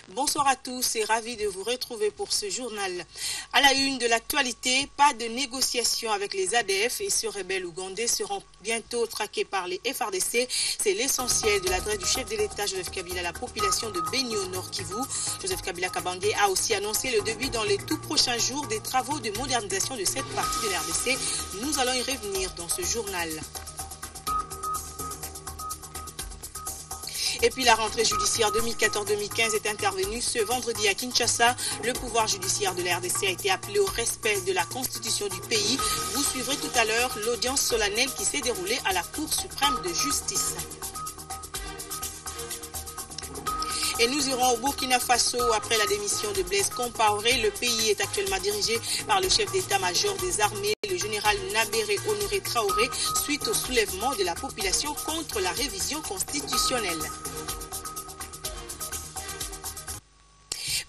Bonsoir à tous et ravi de vous retrouver pour ce journal. À la une de l'actualité, pas de négociation avec les ADF et ce rebelle ougandais seront bientôt traqués par les FARDC. C'est l'essentiel de l'adresse du chef de l'État Joseph Kabila à la population de Beni au Nord Kivu. Joseph Kabila Kabange a aussi annoncé le début dans les tout prochains jours des travaux de modernisation de cette partie de l'RDC. Nous allons y revenir dans ce journal. Et puis la rentrée judiciaire 2014-2015 est intervenue ce vendredi à Kinshasa. Le pouvoir judiciaire de la RDC a été appelé au respect de la constitution du pays. Vous suivrez tout à l'heure l'audience solennelle qui s'est déroulée à la Cour suprême de justice. Et nous irons au Burkina Faso après la démission de Blaise Compaoré. Le pays est actuellement dirigé par le chef d'état-major des armées, le général Nabéré Honoré Traoré, suite au soulèvement de la population contre la révision constitutionnelle.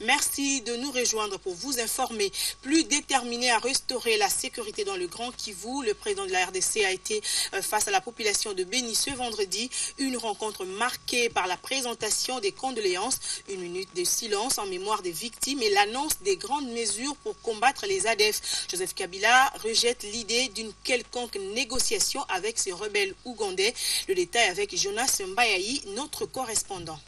Merci de nous rejoindre pour vous informer. Plus déterminé à restaurer la sécurité dans le Grand Kivu, le président de la RDC a été face à la population de Beni ce vendredi. Une rencontre marquée par la présentation des condoléances, une minute de silence en mémoire des victimes et l'annonce des grandes mesures pour combattre les ADF. Joseph Kabila rejette l'idée d'une quelconque négociation avec ces rebelles ougandais. Le détail avec Jonas Mbayayi, notre correspondant.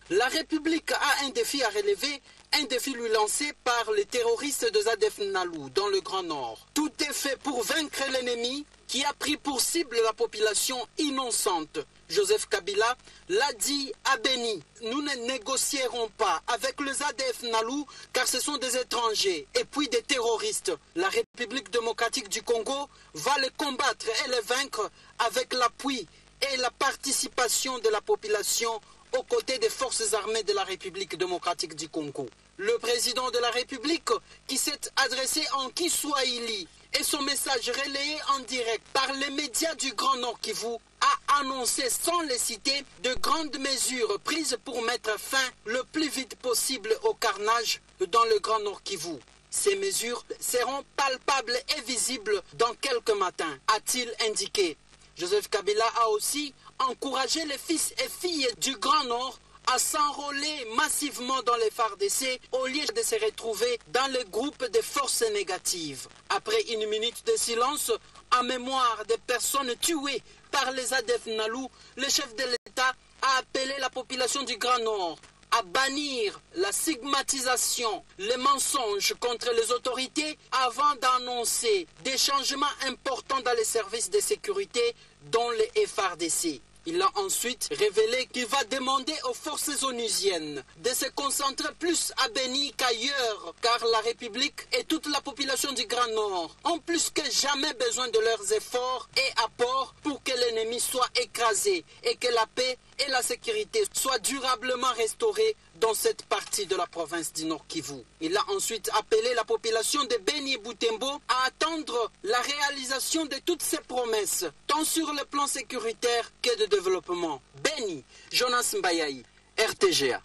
La République a un défi à relever, un défi lui lancé par les terroristes de Zadef Nalou dans le Grand Nord. Tout est fait pour vaincre l'ennemi qui a pris pour cible la population innocente. Joseph Kabila l'a dit à Beni. Nous ne négocierons pas avec les ADF Nalou car ce sont des étrangers et puis des terroristes. La République démocratique du Congo va les combattre et les vaincre avec l'appui et la participation de la population aux côtés des forces armées de la République démocratique du Congo. Le président de la République, qui s'est adressé en Kiswahili et son message relayé en direct par les médias du Grand Nord Kivu, a annoncé sans les citer de grandes mesures prises pour mettre fin le plus vite possible au carnage dans le Grand Nord Kivu. Ces mesures seront palpables et visibles dans quelques matins, a-t-il indiqué. Joseph Kabila a aussi encouragé les fils et filles du Grand Nord à s'enrôler massivement dans les FARDC au lieu de se retrouver dans les groupes de forces négatives. Après une minute de silence en mémoire des personnes tuées par les ADF Nalou, le chef de l'État a appelé la population du Grand Nord à bannir la stigmatisation, les mensonges contre les autorités avant d'annoncer des changements importants dans les services de sécurité dont les FARDC. Il a ensuite révélé qu'il va demander aux forces onusiennes de se concentrer plus à Beni qu'ailleurs, car la République et toute la population du Grand Nord ont plus que jamais besoin de leurs efforts et apports pour que l'ennemi soit écrasé et que la paix et la sécurité soient durablement restaurées dans cette partie de la province du Nord Kivu. Il a ensuite appelé la population de Beni Butembo à attendre la réalisation de toutes ces promesses, tant sur le plan sécuritaire que de développement. Beni, Jonas Mbayayi, RTGA.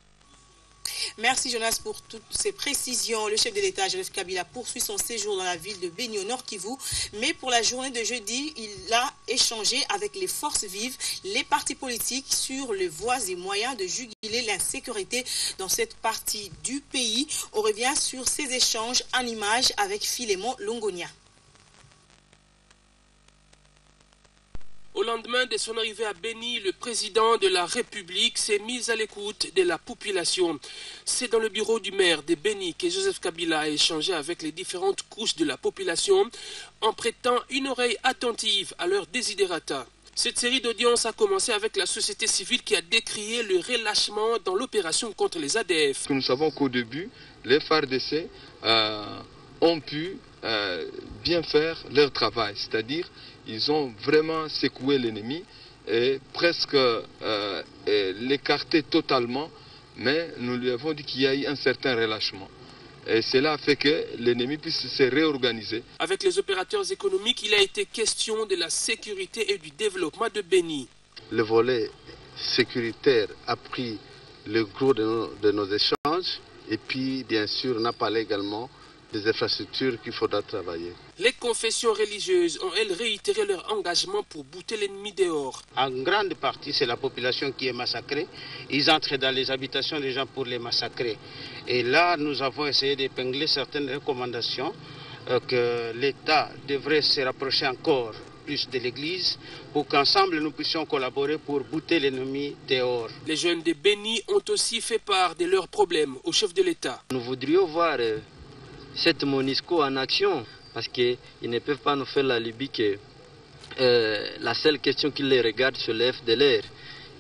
Merci Jonas pour toutes ces précisions. Le chef de l'État, Joseph Kabila, poursuit son séjour dans la ville de Beni au Nord Kivu. Mais pour la journée de jeudi, il a échangé avec les forces vives, les partis politiques sur les voies et moyens de juguler l'insécurité dans cette partie du pays. On revient sur ces échanges en images avec Philémon Longonia. Au lendemain de son arrivée à Beni, le président de la République s'est mis à l'écoute de la population. C'est dans le bureau du maire de Beni que Joseph Kabila a échangé avec les différentes couches de la population en prêtant une oreille attentive à leurs desiderata. Cette série d'audiences a commencé avec la société civile qui a décrié le relâchement dans l'opération contre les ADF. Nous savons qu'au début, les FARDC ont pu bien faire leur travail, c'est-à-dire ils ont vraiment secoué l'ennemi et presque l'écarté totalement, mais nous lui avons dit qu'il y a eu un certain relâchement. Et cela a fait que l'ennemi puisse se réorganiser. Avec les opérateurs économiques, il a été question de la sécurité et du développement de Beni. Le volet sécuritaire a pris le gros de nos échanges et puis bien sûr on a parlé également des infrastructures qu'il faudra travailler. Les confessions religieuses ont, elles, réitéré leur engagement pour bouter l'ennemi dehors. En grande partie, c'est la population qui est massacrée. Ils entrent dans les habitations des gens pour les massacrer. Et là, nous avons essayé d'épingler certaines recommandations que l'État devrait se rapprocher encore plus de l'Église pour qu'ensemble nous puissions collaborer pour bouter l'ennemi dehors. Les jeunes de Béni ont aussi fait part de leurs problèmes au chef de l'État. Nous voudrions voir cette MONUSCO en action parce qu'ils ne peuvent pas nous faire la Libye que la seule question qui les regarde c'est le FDLR.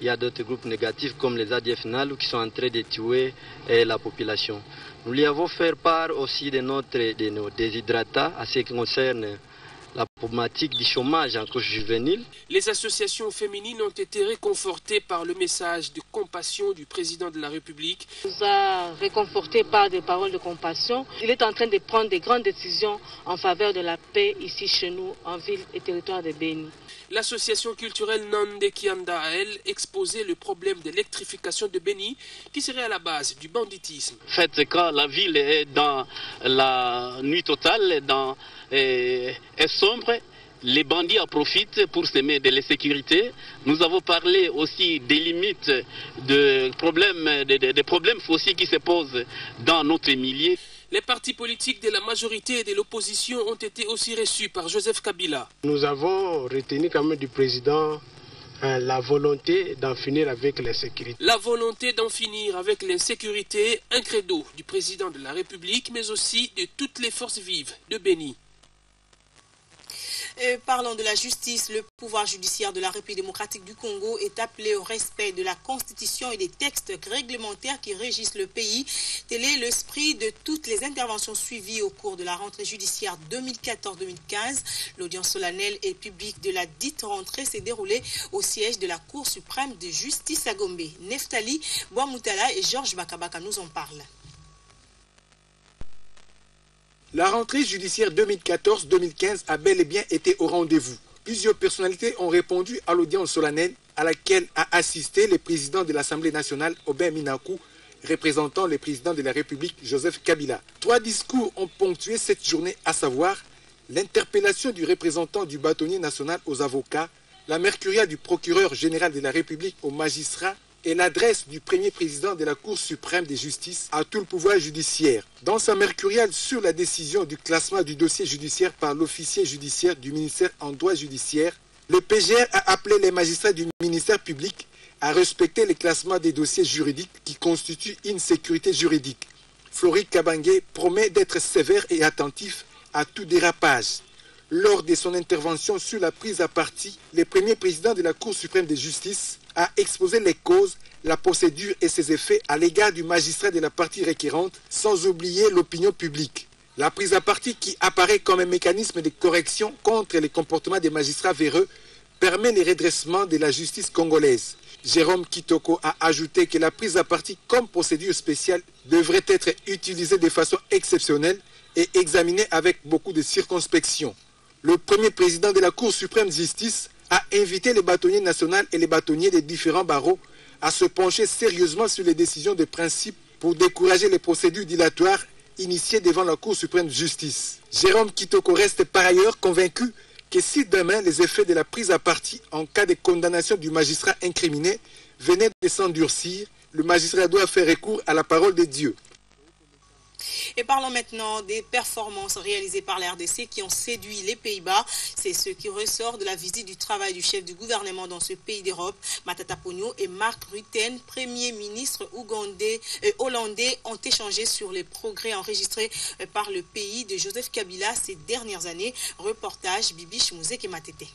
Il y a d'autres groupes négatifs comme les ADF NALU qui sont en train de tuer la population. Nous lui avons fait part aussi de nos déshydratats à ce qui concerne la problématique du chômage en couche juvénile. Les associations féminines ont été réconfortées par le message de compassion du président de la République. Il nous a réconfortés par des paroles de compassion. Il est en train de prendre des grandes décisions en faveur de la paix ici chez nous, en ville et territoire de Béni. L'association culturelle Nande Kianda a, elle, exposé le problème d'électrification de Béni qui serait à la base du banditisme. En fait, quand la ville est dans la nuit totale, est sombre, les bandits en profitent pour semer de l'insécurité. Nous avons parlé aussi des limites des problèmes fonciers qui se posent dans notre milieu. Les partis politiques de la majorité et de l'opposition ont été aussi reçus par Joseph Kabila. Nous avons retenu quand même du président la volonté d'en finir avec l'insécurité. La volonté d'en finir avec l'insécurité, un credo du président de la République, mais aussi de toutes les forces vives de Béni. Parlant de la justice, le pouvoir judiciaire de la République démocratique du Congo est appelé au respect de la Constitution et des textes réglementaires qui régissent le pays. Tel est l'esprit de toutes les interventions suivies au cours de la rentrée judiciaire 2014-2015. L'audience solennelle et publique de la dite rentrée s'est déroulée au siège de la Cour suprême de justice à Gombe. Neftali Boamoutala et Georges Bakabaka nous en parlent. La rentrée judiciaire 2014-2015 a bel et bien été au rendez-vous. Plusieurs personnalités ont répondu à l'audience solennelle à laquelle a assisté le président de l'Assemblée nationale, Aubin Minakou, représentant le président de la République, Joseph Kabila. 3 discours ont ponctué cette journée, à savoir l'interpellation du représentant du bâtonnier national aux avocats, la mercuriale du procureur général de la République aux magistrats et l'adresse du premier président de la Cour suprême de justice à tout le pouvoir judiciaire. Dans sa mercuriale sur la décision du classement du dossier judiciaire par l'officier judiciaire du ministère en droit judiciaire, le PGR a appelé les magistrats du ministère public à respecter les classements des dossiers juridiques qui constituent une sécurité juridique. Flori Kabange promet d'être sévère et attentif à tout dérapage. Lors de son intervention sur la prise à partie, le premier président de la Cour suprême de justice a exposé les causes, la procédure et ses effets à l'égard du magistrat de la partie requérante, sans oublier l'opinion publique. La prise à partie qui apparaît comme un mécanisme de correction contre les comportements des magistrats véreux permet le redressement de la justice congolaise. Jérôme Kitoko a ajouté que la prise à partie comme procédure spéciale devrait être utilisée de façon exceptionnelle et examinée avec beaucoup de circonspection. Le premier président de la Cour suprême de justice a invité les bâtonniers nationaux et les bâtonniers des différents barreaux à se pencher sérieusement sur les décisions de principe pour décourager les procédures dilatoires initiées devant la Cour suprême de justice. Jérôme Kitoko reste par ailleurs convaincu que si demain les effets de la prise à partie en cas de condamnation du magistrat incriminé venaient de s'endurcir, le magistrat doit faire recours à la parole de Dieu. Et parlons maintenant des performances réalisées par la RDC qui ont séduit les Pays-Bas. C'est ce qui ressort de la visite du travail du chef du gouvernement dans ce pays d'Europe. Matata Ponyo et Mark Rutten, premier ministre hollandais, ont échangé sur les progrès enregistrés par le pays de Joseph Kabila ces dernières années. Reportage Bibiche Mouzek et Matete.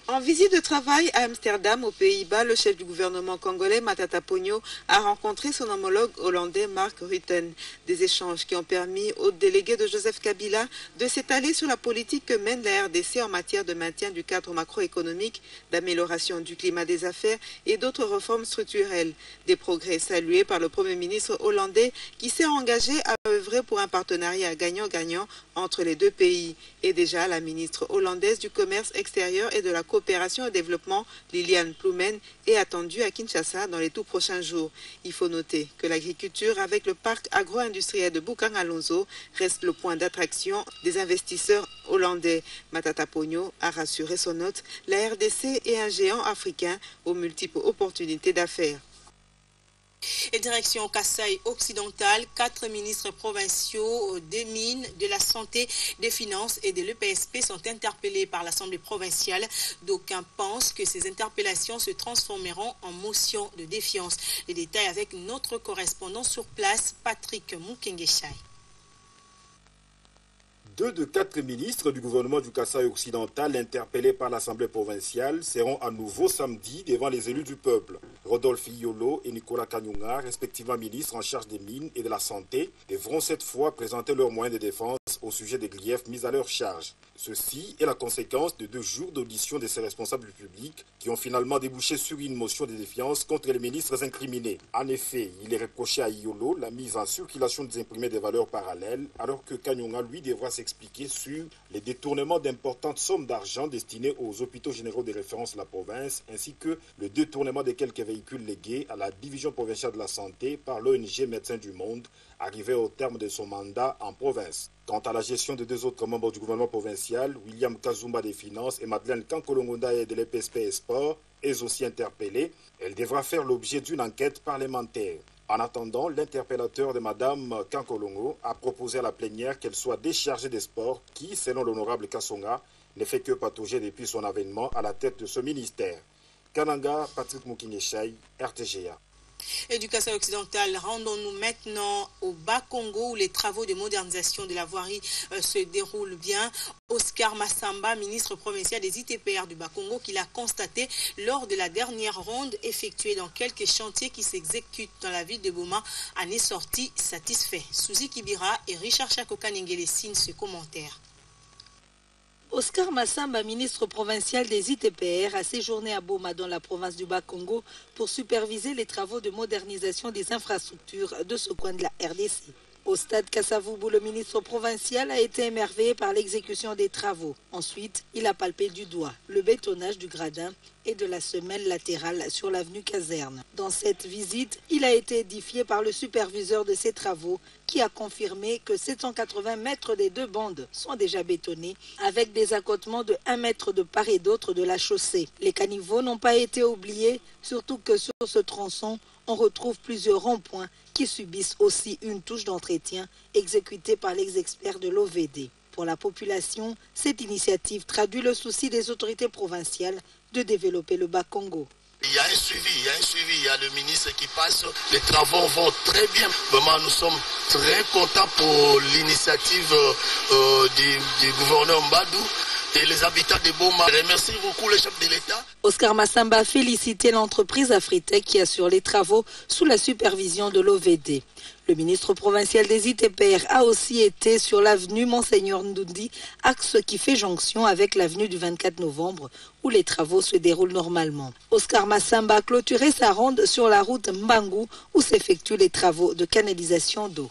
En visite de travail à Amsterdam, aux Pays-Bas, le chef du gouvernement congolais, Matata Ponyo, a rencontré son homologue hollandais, Mark Rutten. Des échanges qui ont permis au délégué de Joseph Kabila de s'étaler sur la politique que mène la RDC en matière de maintien du cadre macroéconomique, d'amélioration du climat des affaires et d'autres réformes structurelles. Des progrès salués par le Premier ministre hollandais qui s'est engagé à œuvrer pour un partenariat gagnant-gagnant entre les deux pays. Et déjà, la ministre hollandaise du Commerce extérieur et de la coopération coopération et développement, Liliane Ploumen, est attendue à Kinshasa dans les tout prochains jours. Il faut noter que l'agriculture avec le parc agro-industriel de Bukang Alonso reste le point d'attraction des investisseurs hollandais. Matata Pogno a rassuré son hôte, la RDC est un géant africain aux multiples opportunités d'affaires. Et direction Kasaï occidentale, 4 ministres provinciaux des mines, de la santé, des finances et de l'EPSP sont interpellés par l'Assemblée provinciale. D'aucuns pensent que ces interpellations se transformeront en motion de défiance. Les détails avec notre correspondant sur place, Patrick Mukengeshaï. 2 de 4 ministres du gouvernement du Kasaï occidental interpellés par l'Assemblée provinciale seront à nouveau samedi devant les élus du peuple. Rodolphe Iyolo et Nicolas Kanyunga, respectivement ministres en charge des mines et de la santé, devront cette fois présenter leurs moyens de défense au sujet des griefs mis à leur charge. Ceci est la conséquence de 2 jours d'audition de ces responsables publics qui ont finalement débouché sur une motion de défiance contre les ministres incriminés. En effet, il est reproché à Iyolo la mise en circulation des imprimés de valeurs parallèles, alors que Kanyunga, lui, devra s'expliquer sur les détournements d'importantes sommes d'argent destinées aux hôpitaux généraux de référence de la province, ainsi que le détournement de quelques véhicules légués à la division provinciale de la santé par l'ONG Médecins du Monde, arrivé au terme de son mandat en province. Quant à la gestion de 2 autres membres du gouvernement provincial, William Kazumba des Finances et Madeleine Kankolongondaye de l'EPSP et Sport, est aussi interpellée. Elle devra faire l'objet d'une enquête parlementaire. En attendant, l'interpellateur de Mme Kankolongo a proposé à la plénière qu'elle soit déchargée des sports qui, selon l'honorable Kassonga, ne fait que patauger depuis son avènement à la tête de ce ministère. Kananga, Patrick Mukineshai, RTGA. Et du Kasaï occidental, rendons-nous maintenant au Bas-Congo où les travaux de modernisation de la voirie se déroulent bien. Oscar Massamba, ministre provincial des ITPR du Bas-Congo, qui l'a constaté lors de la dernière ronde effectuée dans quelques chantiers qui s'exécutent dans la ville de Boma, en est sorti satisfait. Suzy Kibira et Richard Chakokanengele signent ce commentaire. Oscar Massamba, ministre provincial des ITPR, a séjourné à Boma dans la province du Bas-Congo pour superviser les travaux de modernisation des infrastructures de ce coin de la RDC. Au stade Kassavubu, le ministre provincial a été émerveillé par l'exécution des travaux. Ensuite, il a palpé du doigt le bétonnage du gradin et de la semelle latérale sur l'avenue Caserne. Dans cette visite, il a été édifié par le superviseur de ces travaux qui a confirmé que 780 mètres des 2 bandes sont déjà bétonnés avec des accotements de 1 mètre de part et d'autre de la chaussée. Les caniveaux n'ont pas été oubliés, surtout que sur ce tronçon, on retrouve plusieurs ronds-points qui subissent aussi une touche d'entretien exécutée par les experts de l'OVD. Pour la population, cette initiative traduit le souci des autorités provinciales de développer le Bas-Congo. Il y a un suivi, il y a le ministre qui passe, les travaux vont très bien. Vraiment, nous sommes très contents pour l'initiative du gouverneur Mbadou et les habitants de Boma. Je remercie beaucoup le chef de l'État. Oscar Massamba a félicité l'entreprise Afritech qui assure les travaux sous la supervision de l'OVD. Le ministre provincial des ITPR a aussi été sur l'avenue Monseigneur Ndundi, axe qui fait jonction avec l'avenue du 24 novembre, où les travaux se déroulent normalement. Oscar Massamba a clôturé sa ronde sur la route Mbangu, où s'effectuent les travaux de canalisation d'eau.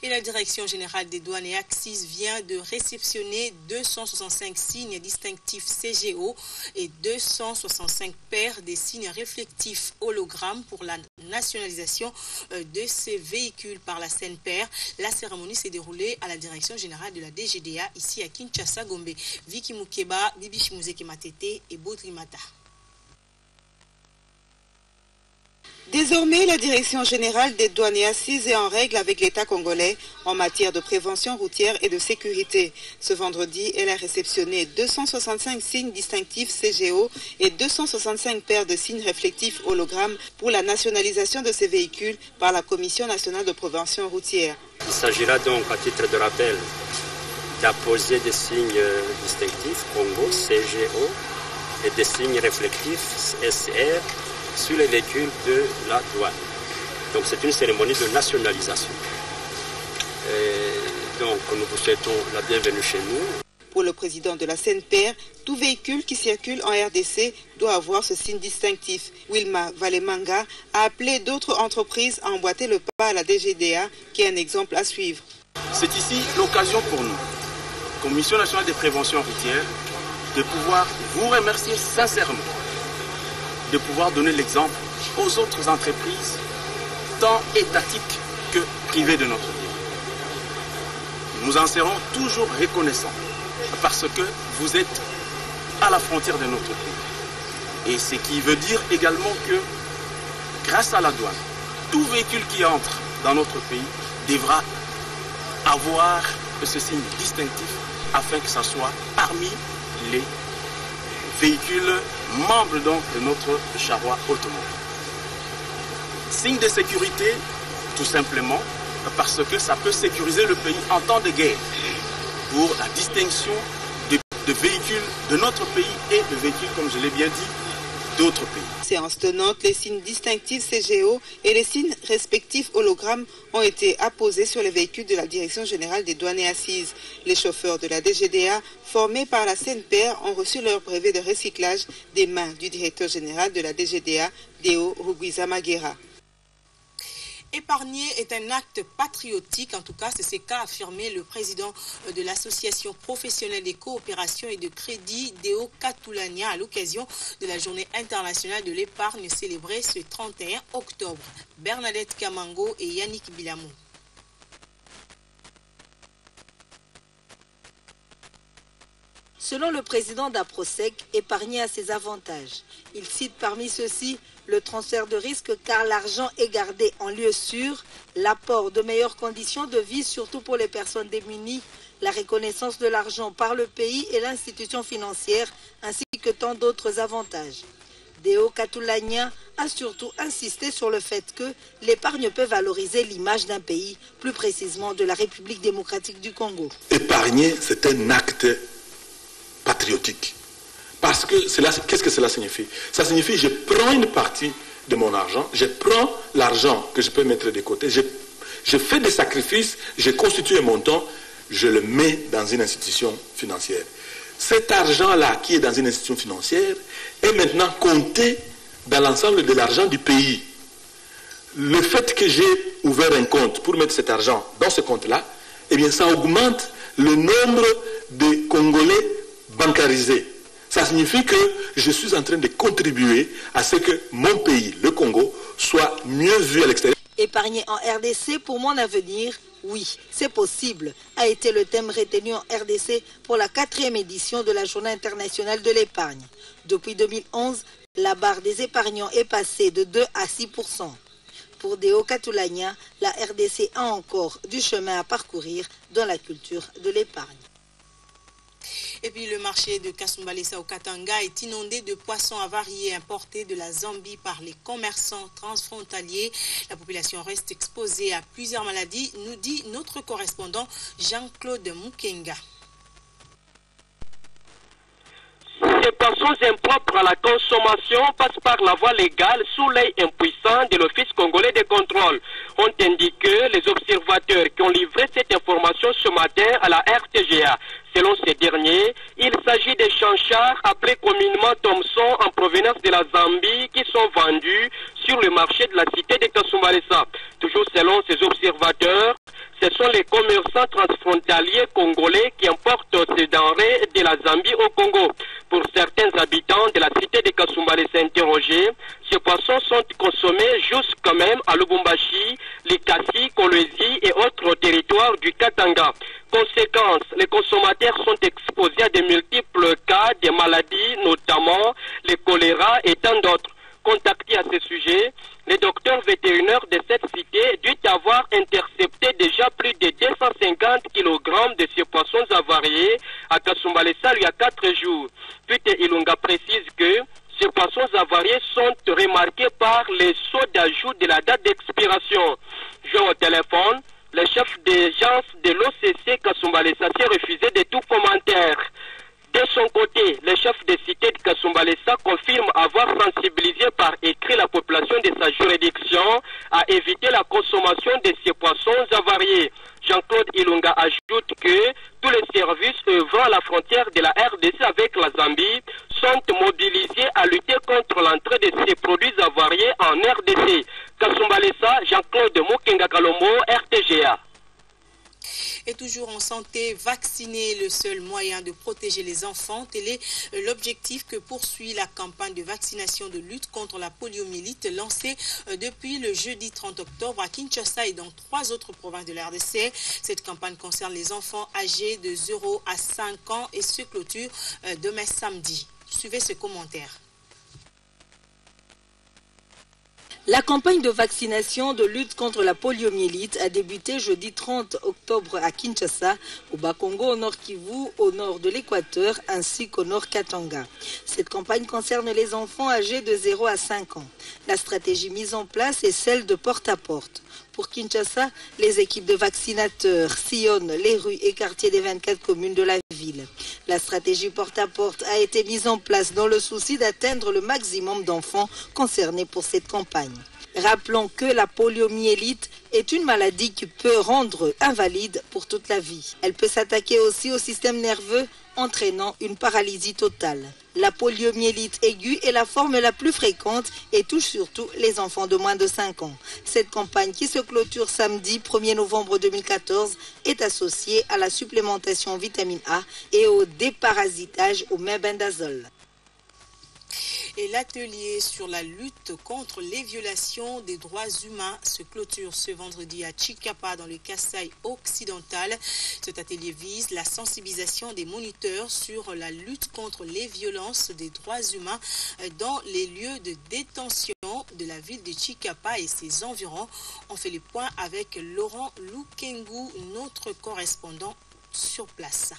Et la Direction générale des douanes et axes vient de réceptionner 265 signes distinctifs CGO et 265 paires des signes réflectifs hologrammes pour la nationalisation de ces véhicules par la CNPR. La cérémonie s'est déroulée à la Direction générale de la DGDA ici à Kinshasa, Gombe. Vicky Mukeba, Bibi Shimuzeke Matete et Baudry Mata. Désormais, la Direction générale des douanes et assises est en règle avec l'État congolais en matière de prévention routière et de sécurité. Ce vendredi, elle a réceptionné 265 signes distinctifs CGO et 265 paires de signes réflectifs hologrammes pour la nationalisation de ces véhicules par la Commission nationale de prévention routière. Il s'agira donc, à titre de rappel, d'apposer des signes distinctifs Congo, CGO, et des signes réflectifs SR sur les véhicules de la douane. Donc c'est une cérémonie de nationalisation. Et donc nous vous souhaitons la bienvenue chez nous. Pour le président de la CNPR, tout véhicule qui circule en RDC doit avoir ce signe distinctif. Wilma Valemanga a appelé d'autres entreprises à emboîter le pas à la DGDA, qui est un exemple à suivre. C'est ici l'occasion pour nous, Commission nationale de prévention routière, de pouvoir vous remercier sincèrement, de pouvoir donner l'exemple aux autres entreprises, tant étatiques que privées de notre pays. Nous en serons toujours reconnaissants parce que vous êtes à la frontière de notre pays. Et ce qui veut dire également que grâce à la douane, tout véhicule qui entre dans notre pays devra avoir ce signe distinctif afin que ça soit parmi les véhicules membres donc de notre charroi automobile. Signe de sécurité, tout simplement, parce que ça peut sécuriser le pays en temps de guerre pour la distinction de véhicules de notre pays et de véhicules, comme je l'ai bien dit, d'autres pays. Séance tenante, les signes distinctifs CGO et les signes respectifs hologrammes ont été apposés sur les véhicules de la Direction générale des douanes et assises. Les chauffeurs de la DGDA, formés par la CNPR, ont reçu leur brevet de recyclage des mains du directeur général de la DGDA, Deo Rugwiza Maguera. Épargner est un acte patriotique, en tout cas c'est ce qu'a affirmé le président de l'association professionnelle des coopérations et de crédit, Deo Katulania, à l'occasion de la journée internationale de l'épargne célébrée ce 31 octobre. Bernadette Kamango et Yannick Bilamou. Selon le président d'Aprosec, épargner a ses avantages. Il cite parmi ceux-ci le transfert de risque car l'argent est gardé en lieu sûr, l'apport de meilleures conditions de vie surtout pour les personnes démunies, la reconnaissance de l'argent par le pays et l'institution financière ainsi que tant d'autres avantages. Deo Katulania a surtout insisté sur le fait que l'épargne peut valoriser l'image d'un pays, plus précisément de la République démocratique du Congo. Épargner, c'est un acte patriotique. Parce que qu'est-ce que cela signifie? Ça signifie je prends une partie de mon argent, je prends l'argent que je peux mettre de côté, je fais des sacrifices, je constitue un montant, je le mets dans une institution financière. Cet argent-là qui est dans une institution financière est maintenant compté dans l'ensemble de l'argent du pays. Le fait que j'ai ouvert un compte pour mettre cet argent dans ce compte-là, eh bien ça augmente le nombre de Congolais bancarisés. Ça signifie que je suis en train de contribuer à ce que mon pays, le Congo, soit mieux vu à l'extérieur. Épargner en RDC pour mon avenir, oui, c'est possible, a été le thème retenu en RDC pour la 4e édition de la Journée internationale de l'épargne. Depuis 2011, la barre des épargnants est passée de 2 à 6%. Pour Deo Katulania, la RDC a encore du chemin à parcourir dans la culture de l'épargne. Et puis le marché de Kasumbalesa au Katanga est inondé de poissons avariés importés de la Zambie par les commerçants transfrontaliers. La population reste exposée à plusieurs maladies, nous dit notre correspondant Jean-Claude Mukenga. Ces poissons impropres à la consommation passent par la voie légale sous l'œil impuissant de l'Office congolais de contrôle. Ont indiqué les observateurs qui ont livré cette information ce matin à la RTGA. Selon ces derniers, il s'agit des chanchards appelés communément Thomson en provenance de la Zambie qui sont vendus sur le marché de la cité de Kasumbalesa. Toujours selon ces observateurs, ce sont les commerçants transfrontaliers congolais qui importent ces denrées de la Zambie au Congo. Pour certains habitants de la cité de Kasumbalesa interrogés, ces poissons sont consommés jusqu'à même à Lubumbashi, Likasi, Kolwezi et autres territoires du Katanga. Conséquence, les consommateurs sont exposés à de multiples cas de maladies, notamment le choléra et tant d'autres. Contacté à ce sujet, le docteur vétérinaire de cette cité dit avoir intercepté déjà plus de 250 kg de ces poissons avariés à Kasumbalesa il y a 4 jours. Pute Ilunga précise que ces poissons avariés sont remarqués par les sauts d'ajout de la date d'expiration. Je au téléphone, le chef d'agence de l'OCC Kasumbalesa s'est refusé de tout commentaire. De son côté, le chef de cité de Kasumbalesa confirme avoir sensibilisé par écrit la population de sa juridiction à éviter la consommation de ces poissons avariés. Jean-Claude Ilunga ajoute que tous les services œuvrant à la frontière de la RDC avec la Zambie sont mobilisés à lutter contre l'entrée de ces produits avariés en RDC. Kasumbalesa, Jean-Claude Mukenga Kalombo, RTGA. Et toujours en santé, vacciner le seul moyen de protéger les enfants. Tel est l'objectif que poursuit la campagne de vaccination de lutte contre la poliomyélite lancée depuis le jeudi 30 octobre à Kinshasa et dans 3 autres provinces de la RDC. Cette campagne concerne les enfants âgés de 0 à 5 ans et se clôture demain samedi. Suivez ce commentaire. La campagne de vaccination de lutte contre la poliomyélite a débuté jeudi 30 octobre à Kinshasa, au Bas-Congo, au nord Kivu, au nord de l'Équateur, ainsi qu'au nord Katanga. Cette campagne concerne les enfants âgés de 0 à 5 ans. La stratégie mise en place est celle de porte-à-porte. Pour Kinshasa, les équipes de vaccinateurs sillonnent les rues et quartiers des 24 communes de la ville. La stratégie porte-à-porte a été mise en place dans le souci d'atteindre le maximum d'enfants concernés pour cette campagne. Rappelons que la poliomyélite est une maladie qui peut rendre invalide pour toute la vie. Elle peut s'attaquer aussi au système nerveux, entraînant une paralysie totale. La poliomyélite aiguë est la forme la plus fréquente et touche surtout les enfants de moins de 5 ans. Cette campagne qui se clôture samedi 1er novembre 2014 est associée à la supplémentation en vitamine A et au déparasitage au mebendazole. Et l'atelier sur la lutte contre les violations des droits humains se clôture ce vendredi à Chikapa dans le Kasaï occidental. Cet atelier vise la sensibilisation des moniteurs sur la lutte contre les violences des droits humains dans les lieux de détention de la ville de Chikapa et ses environs. On fait le point avec Laurent Lukengu, notre correspondant sur place.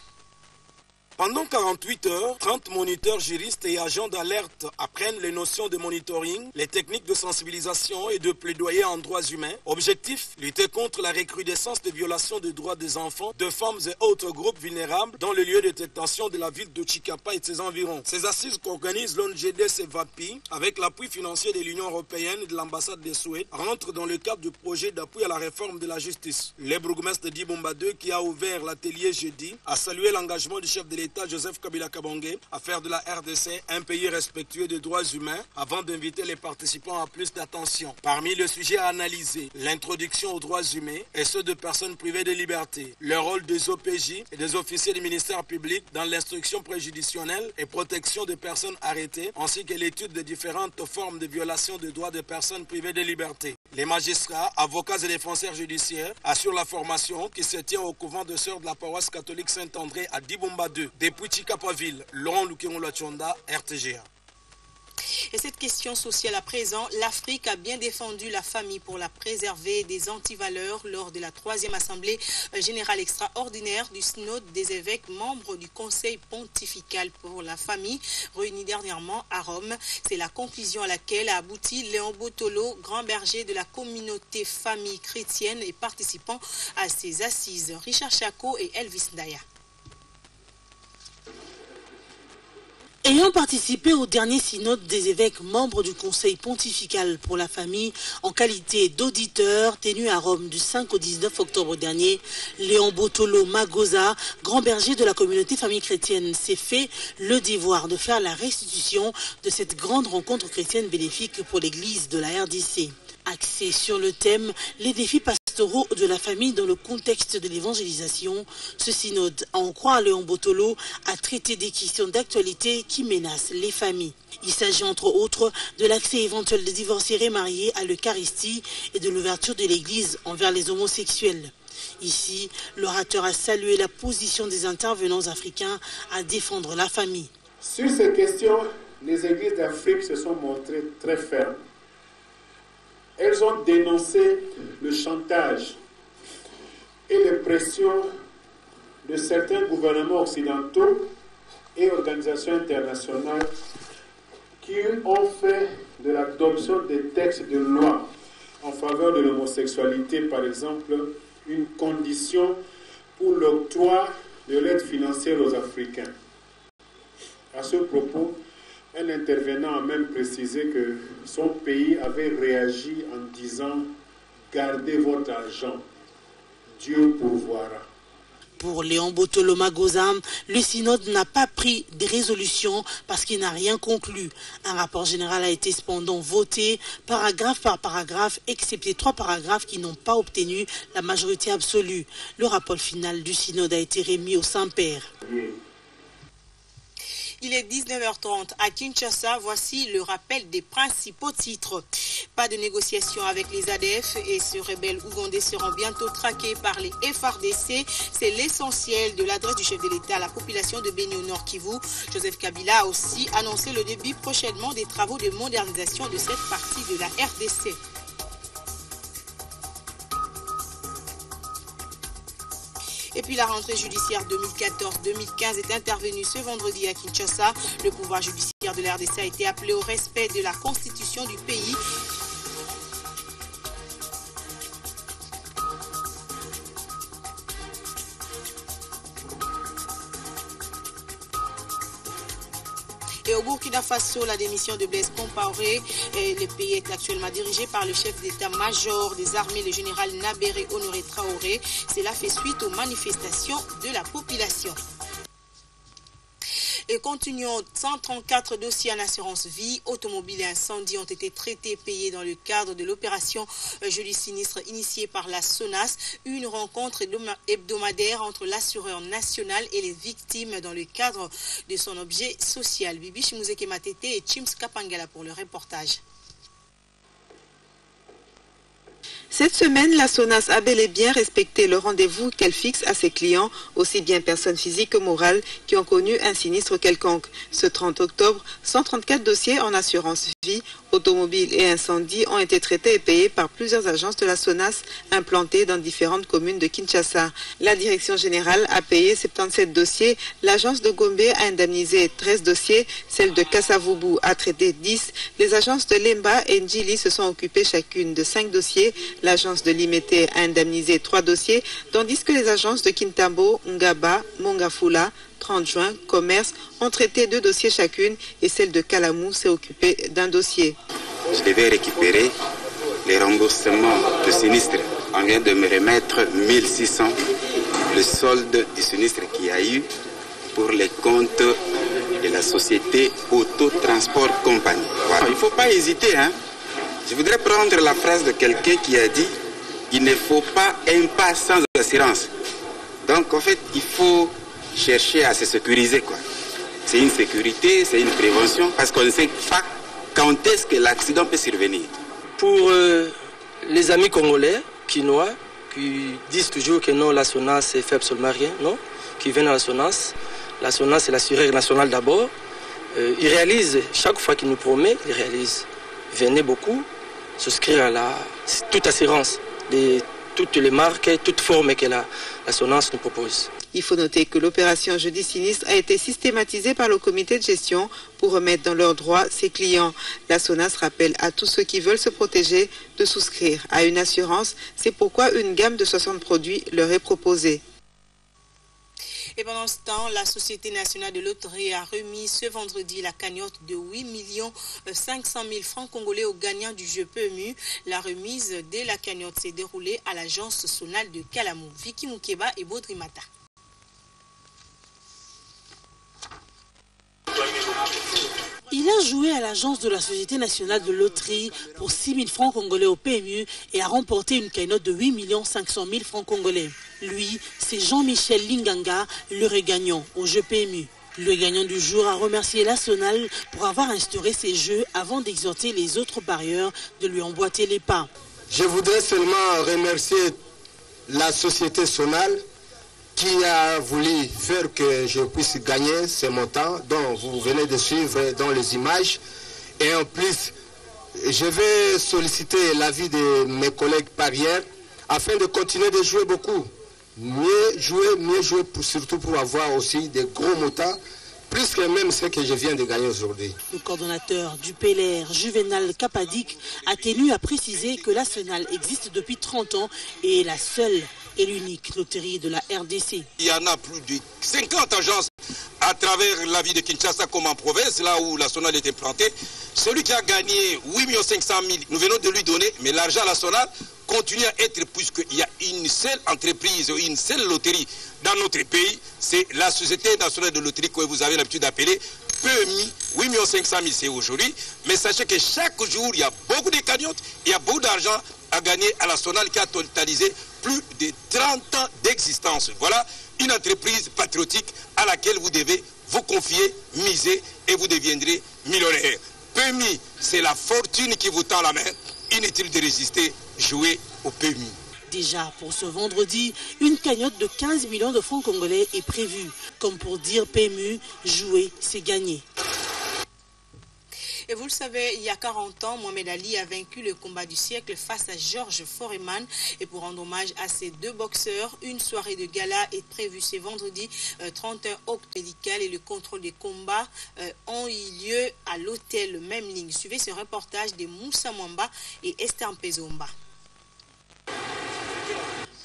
Pendant 48 heures, 30 moniteurs, juristes et agents d'alerte apprennent les notions de monitoring, les techniques de sensibilisation et de plaidoyer en droits humains. Objectif, lutter contre la recrudescence des violations des droits des enfants, de femmes et autres groupes vulnérables dans le lieu de détention de la ville de Chikapa et de ses environs. Ces assises qu'organise l'ONGD-CEVAPI avec l'appui financier de l'Union européenne et de l'ambassade de Suède rentrent dans le cadre du projet d'appui à la réforme de la justice. Le bourgmestre d'Ibumba 2 qui a ouvert l'atelier jeudi a salué l'engagement du chef de l'État Joseph Kabila Kabangé à faire de la RDC un pays respectueux des droits humains avant d'inviter les participants à plus d'attention. Parmi les sujets à analyser, l'introduction aux droits humains et ceux de personnes privées de liberté, le rôle des OPJ et des officiers du ministère public dans l'instruction préjudicielle et protection des personnes arrêtées, ainsi que l'étude des différentes formes de violation des droits des personnes privées de liberté. Les magistrats, avocats et défenseurs judiciaires assurent la formation qui se tient au couvent de sœurs de la paroisse catholique Saint-André à Dibumba 2. Depuis Chikapaville, Laurent Lukengu-Lachonda, RTGA. Et cette question sociale à présent, l'Afrique a bien défendu la famille pour la préserver des antivaleurs lors de la 3e Assemblée générale extraordinaire du Synode des évêques membres du Conseil pontifical pour la famille, réunie dernièrement à Rome. C'est la conclusion à laquelle a abouti Léon Botolo, grand berger de la communauté famille chrétienne et participant à ces assises. Richard Chako et Elvis Ndaya. Ayant participé au dernier synode des évêques membres du Conseil pontifical pour la famille en qualité d'auditeur tenu à Rome du 5 au 19 octobre dernier, Léon Botolo Magosa, grand berger de la communauté famille chrétienne, s'est fait le devoir de faire la restitution de cette grande rencontre chrétienne bénéfique pour l'église de la RDC. Axé sur le thème « Les défis pastoraux de la famille dans le contexte de l'évangélisation », ce synode, à en croire Léon Botolo, a traité des questions d'actualité qui menacent les familles. Il s'agit entre autres de l'accès éventuel des divorcés remariés à l'Eucharistie et de l'ouverture de l'Église envers les homosexuels. Ici, l'orateur a salué la position des intervenants africains à défendre la famille. Sur ces questions, les églises d'Afrique se sont montrées très fermes. Elles ont dénoncé le chantage et les pressions de certains gouvernements occidentaux et organisations internationales qui ont fait de l'adoption des textes de loi en faveur de l'homosexualité, par exemple, une condition pour l'octroi de l'aide financière aux Africains. À ce propos, un intervenant a même précisé que son pays avait réagi en disant « Gardez votre argent, Dieu pourvoira ». Pour Léon Botoloma Gozam, le synode n'a pas pris de résolution parce qu'il n'a rien conclu. Un rapport général a été cependant voté paragraphe par paragraphe, excepté 3 paragraphes qui n'ont pas obtenu la majorité absolue. Le rapport final du synode a été remis au Saint-Père. Il est 19h30 à Kinshasa. Voici le rappel des principaux titres. Pas de négociation avec les ADF et ces rebelles ougandais seront bientôt traqués par les FARDC. C'est l'essentiel de l'adresse du chef de l'État à la population de Béni au Nord Kivu. Joseph Kabila a aussi annoncé le début prochainement des travaux de modernisation de cette partie de la RDC. Et puis la rentrée judiciaire 2014-2015 est intervenue ce vendredi à Kinshasa. Le pouvoir judiciaire de la RDC a été appelé au respect de la constitution du pays. Et au Burkina Faso, la démission de Blaise Compaoré, le pays est actuellement dirigé par le chef d'état-major des armées, le général Nabéré Honoré Traoré. Cela fait suite aux manifestations de la population. Et continuons, 134 dossiers en assurance vie, automobile et incendie ont été traités et payés dans le cadre de l'opération Jeudi Sinistre initiée par la SONAS, une rencontre hebdomadaire entre l'assureur national et les victimes dans le cadre de son objet social. Bibi Chimouzeke Matete et Chims Kapangala pour le reportage. Cette semaine, la SONAS a bel et bien respecté le rendez-vous qu'elle fixe à ses clients, aussi bien personnes physiques que morales, qui ont connu un sinistre quelconque. Ce 30 octobre, 134 dossiers en assurance vie, automobile et incendie ont été traités et payés par plusieurs agences de la SONAS implantées dans différentes communes de Kinshasa. La direction générale a payé 77 dossiers, l'agence de Gombe a indemnisé 13 dossiers, celle de Kassavubu a traité 10, les agences de Lemba et Ndjili se sont occupées chacune de 5 dossiers, l'agence de Limete a indemnisé 3 dossiers, tandis que les agences de Kintambo, Ngaba, Mongafula, 30 juin, commerce, ont traité 2 dossiers chacune et celle de Kalamou s'est occupée d'un dossier. Je devais récupérer les remboursements de sinistre. On vient de me remettre 1600, le solde du sinistre qu'il y a eu pour les comptes de la société Autotransport Compagnie. Voilà. Il ne faut pas hésiter, hein. Je voudrais prendre la phrase de quelqu'un qui a dit « Il ne faut pas un pas sans assurance ». Donc en fait, il faut chercher à se sécuriser, quoi. C'est une sécurité, c'est une prévention, parce qu'on ne sait pas quand est-ce que l'accident peut survenir. Pour les amis congolais, quinois, qui disent toujours que non, la SONAS ne fait absolument rien, non, qui viennent à la SONAS c'est l'assureur national d'abord, il réalise, chaque fois qu'il nous promet, il réalise. Venez beaucoup souscrire à toute assurance, toutes les marques, toutes formes que la SONAS nous propose. Il faut noter que l'opération Jeudi Sinistre a été systématisée par le comité de gestion pour remettre dans leurs droits ses clients. La SONAS rappelle à tous ceux qui veulent se protéger de souscrire à une assurance. C'est pourquoi une gamme de 60 produits leur est proposée. Et pendant ce temps, la Société nationale de loterie a remis ce vendredi la cagnotte de 8 500 000 francs congolais aux gagnants du jeu PMU. La remise de la cagnotte s'est déroulée à l'agence zonale de Kalamou. Vicky Moukeba et Baudry Mata. Il a joué à l'agence de la Société nationale de loterie pour 6 000 francs congolais au PMU et a remporté une cagnotte de 8 500 000 francs congolais. Lui, c'est Jean-Michel Linganga, le gagnant au jeu PMU. Le gagnant du jour a remercié la SONAL pour avoir instauré ces jeux avant d'exhorter les autres parieurs de lui emboîter les pas. Je voudrais seulement remercier la société SONAL qui a voulu faire que je puisse gagner ce montant dont vous venez de suivre dans les images. Et en plus, je vais solliciter l'avis de mes collègues parieurs afin de continuer de jouer beaucoup. Mieux jouer, surtout pour avoir aussi des gros montants, plus que même ce que je viens de gagner aujourd'hui. Le coordonnateur du PLR, Juvenal Kapadik, a tenu à préciser que la SONAL existe depuis 30 ans et est la seule est l'unique loterie de la RDC. Il y en a plus de 50 agences à travers la ville de Kinshasa comme en province, là où la Sonal est implantée. Celui qui a gagné 8 500 000, nous venons de lui donner, mais l'argent à la Sonal continue à être, puisqu'il y a une seule entreprise, une seule loterie dans notre pays, c'est la Société nationale de loterie que vous avez l'habitude d'appeler PMI. 8 500 000 c'est aujourd'hui, mais sachez que chaque jour, il y a beaucoup de cagnottes, il y a beaucoup d'argent à gagner à la Sonal qui a totalisé plus de 30 ans d'existence. Voilà une entreprise patriotique à laquelle vous devez vous confier, miser et vous deviendrez millionnaire. PMI, c'est la fortune qui vous tend la main. Inutile de résister, jouez au PMI. Déjà, pour ce vendredi, une cagnotte de 15 millions de francs congolais est prévue. Comme pour dire PMU, jouer, c'est gagner. Et vous le savez, il y a 40 ans, Mohamed Ali a vaincu le combat du siècle face à Georges Foreman. Et pour rendre hommage à ces deux boxeurs, une soirée de gala est prévue ce vendredi 31 octobre. Médical et le contrôle des combats ont eu lieu à l'hôtel Même Ligne. Suivez ce reportage de Moussa Mwamba et Esther Mpezomba.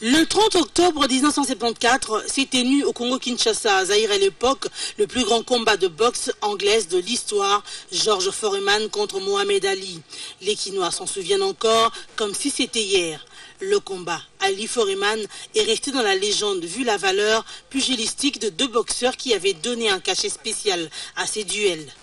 Le 30 octobre 1974 s'est tenu au Congo-Kinshasa, à Zaïre à l'époque, le plus grand combat de boxe anglaise de l'histoire, Georges Foreman contre Mohamed Ali. Les Quinois s'en souviennent encore comme si c'était hier. Le combat Ali Foreman est resté dans la légende vu la valeur pugilistique de deux boxeurs qui avaient donné un cachet spécial à ces duels.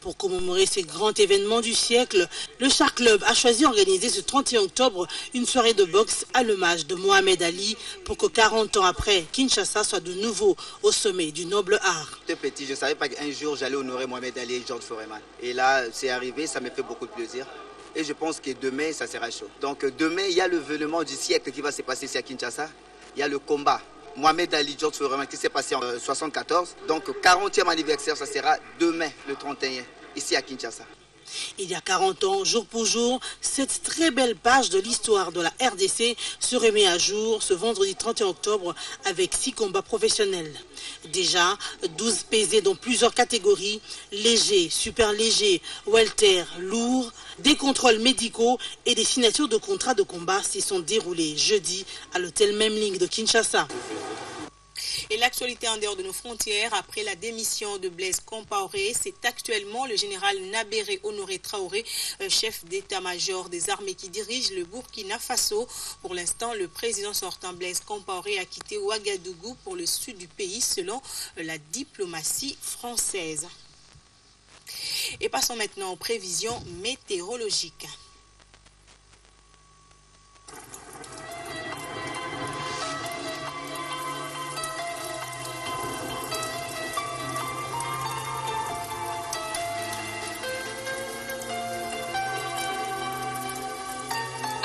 Pour commémorer ces grands événements du siècle, le Char Club a choisi d'organiser ce 31 octobre une soirée de boxe à l'hommage de Mohamed Ali pour que 40 ans après, Kinshasa soit de nouveau au sommet du noble art. J'étais petit, je ne savais pas qu'un jour j'allais honorer Mohamed Ali et Georges Foreman. Et là, c'est arrivé, ça me fait beaucoup de plaisir. Et je pense que demain, ça sera chaud. Donc demain, il y a l'événement du siècle qui va se passer ici à Kinshasa. Il y a le combat Mohamed Ali, Georges Foreman qui s'est passé en 1974. Donc 40e anniversaire, ça sera demain, le 31, ici à Kinshasa. Il y a 40 ans, jour pour jour, cette très belle page de l'histoire de la RDC se remet à jour ce vendredi 31 octobre avec 6 combats professionnels. Déjà, 12 pesés dans plusieurs catégories, léger, super léger, welter, lourd, des contrôles médicaux et des signatures de contrats de combat s'y sont déroulés jeudi à l'hôtel Même Ligne de Kinshasa. Et l'actualité en dehors de nos frontières, après la démission de Blaise Compaoré, c'est actuellement le général Nabéré Honoré Traoré, chef d'état-major des armées qui dirige le Burkina Faso. Pour l'instant, le président sortant Blaise Compaoré a quitté Ouagadougou pour le sud du pays selon la diplomatie française. Et passons maintenant aux prévisions météorologiques.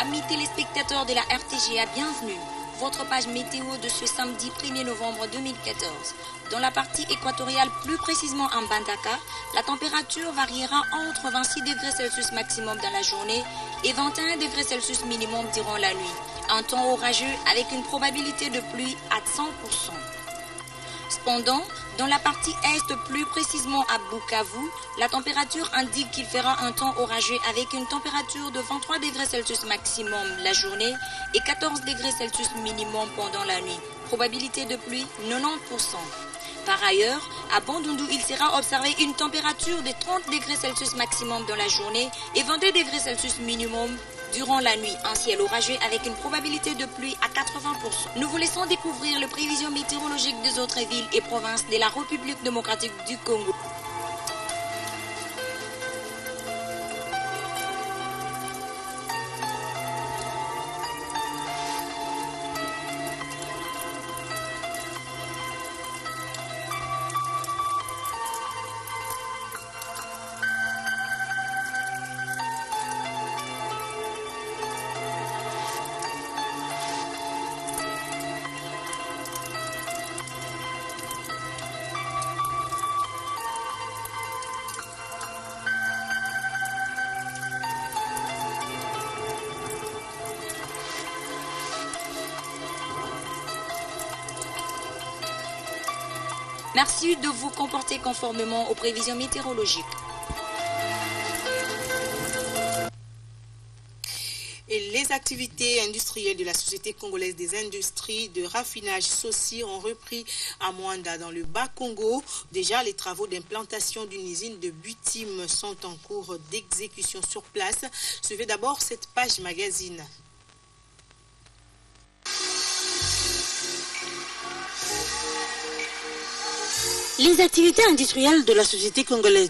Amis téléspectateurs de la RTGA, bienvenue. Votre page météo de ce samedi 1er novembre 2014. Dans la partie équatoriale, plus précisément en Bandaka, la température variera entre 26 degrés Celsius maximum dans la journée et 21 degrés Celsius minimum durant la nuit. Un temps orageux avec une probabilité de pluie à 100%. Cependant, dans la partie est, plus précisément à Bukavu, la température indique qu'il fera un temps orageux avec une température de 23 degrés Celsius maximum la journée et 14 degrés Celsius minimum pendant la nuit. Probabilité de pluie 90%. Par ailleurs, à Bandundu, il sera observé une température de 30 degrés Celsius maximum dans la journée et 22 degrés Celsius minimum durant la nuit, un ciel orageux avec une probabilité de pluie à 80%. Nous vous laissons découvrir les prévisions météorologiques des autres villes et provinces de la République démocratique du Congo. Merci de vous comporter conformément aux prévisions météorologiques. Et les activités industrielles de la Société congolaise des industries de raffinage SOCI ont repris à Mwanda dans le Bas-Congo. Déjà, les travaux d'implantation d'une usine de butime sont en cours d'exécution sur place. Suivez d'abord cette page magazine. Les activités industrielles de la Société congolaise